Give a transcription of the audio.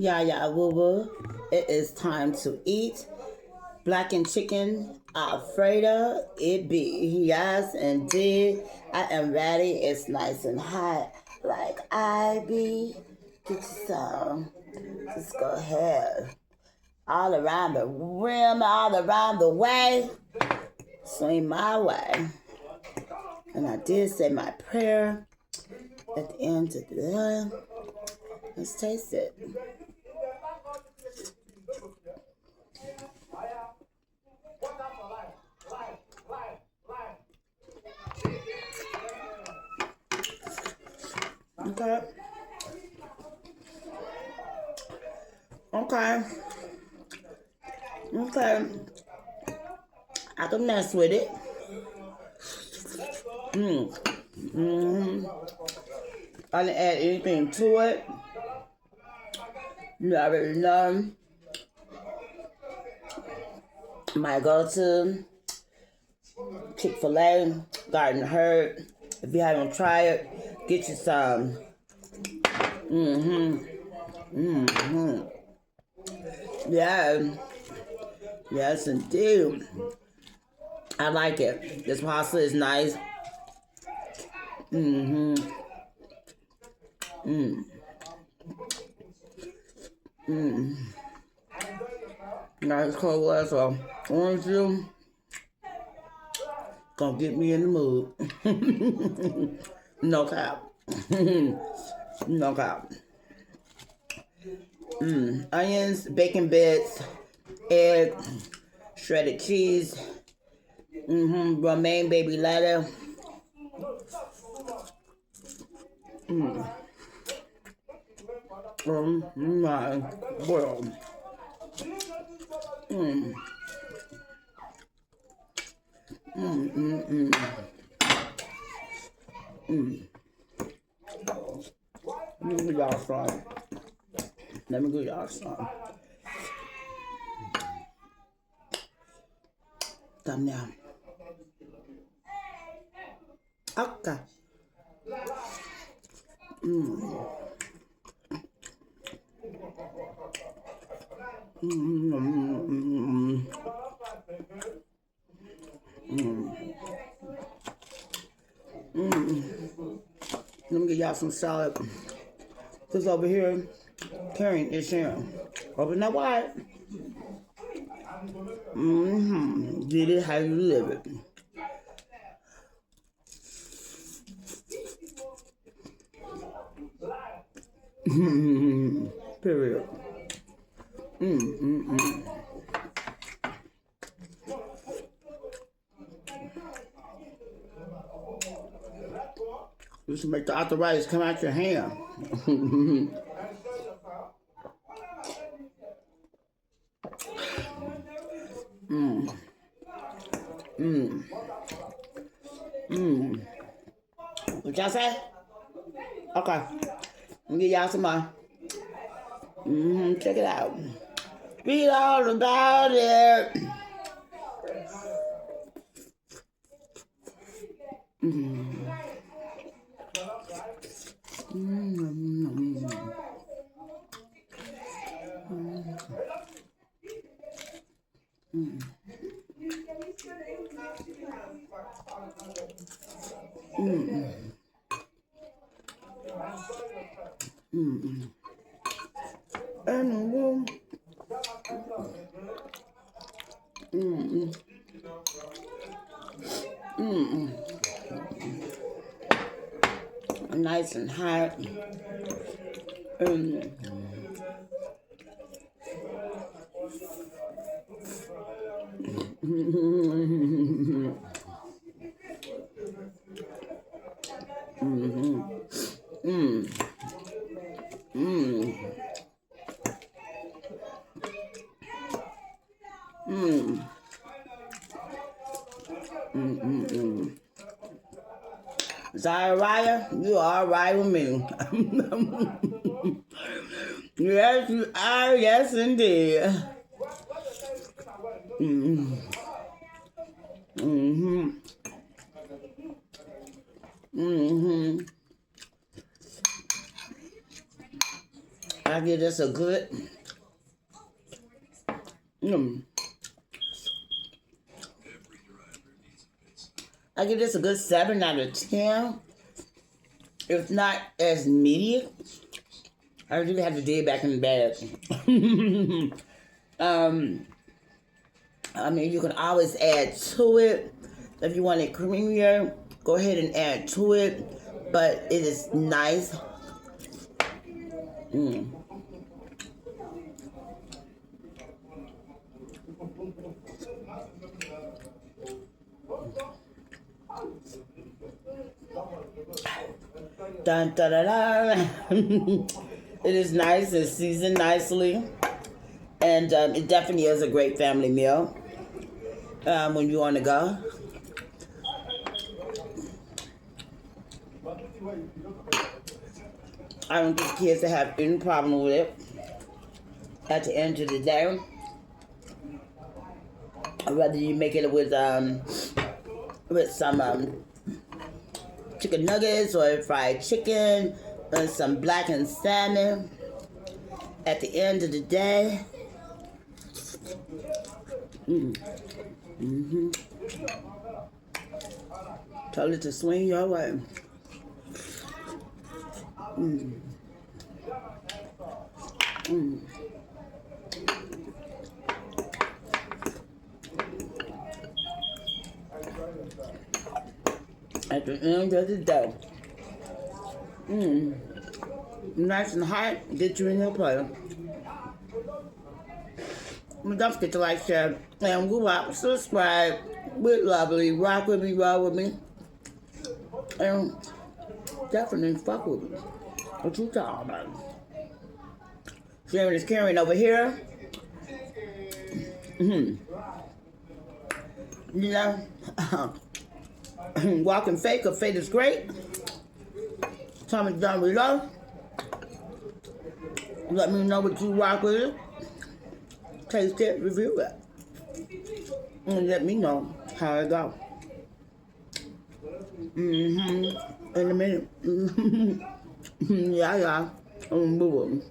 Yeah, yeah, woo woo. It is time to eat. Blackened chicken alfredo. It be. Yes, indeed. I am ready. It's nice and hot. Like I be. Get you some. Just go ahead. All around the rim, all around the way. Swing my way. And I did say my prayer at the end of the day. Let's taste it. Okay. Okay. Okay. I can mess with it. I didn't add anything to it. You already know my go-to Chick-fil-A, Garden Herb. If you haven't tried it, get you some. Yeah. Yes, indeed. I like it. This pasta is nice. Nice cold glass of orange juice. Gonna get me in the mood. No cap. No cap. Onions, bacon bits, egg, shredded cheese, romaine baby lettuce. My world. Let me give y'all some. Let me give y'all some. Come down. Okay. Let me give y'all some salad. Cause over here, carrying is sharing. Open that wide. Get it how you live it. Period. You should make the arthritis come out your hand. What y'all say? Okay. Let me give y'all some more. Check it out. Read all about it. Nice and hot. Zatarain, you are right with me. Yes, you are. Yes, indeed. I give this a good, mm, I give this a good 7 out of 10. If not as meaty, I really have to dig back in the bag. I mean, you can always add to it. If you want it creamier, go ahead and add to it. But it is nice. Mm. Dun, dun, dun, dun. It is nice. It's seasoned nicely. And it definitely is a great family meal when you want to go. I don't think kids will have any problem with it. At the end of the day, whether you make it with some chicken nuggets or fried chicken or some blackened salmon, at the end of the day, told it to swing your way. At the end of the day, nice and hot, get you in your plate. Don't forget to like, share, and subscribe with Lovely. Rock with me, roll with me. And definitely fuck with me. What you talking about? Sharon is carrying over here. You know, walking fake or fate is great. Comment down below. Let me know what you rock with it. Taste it, review it. And let me know how it go. In a minute. Yeah. I'm moving.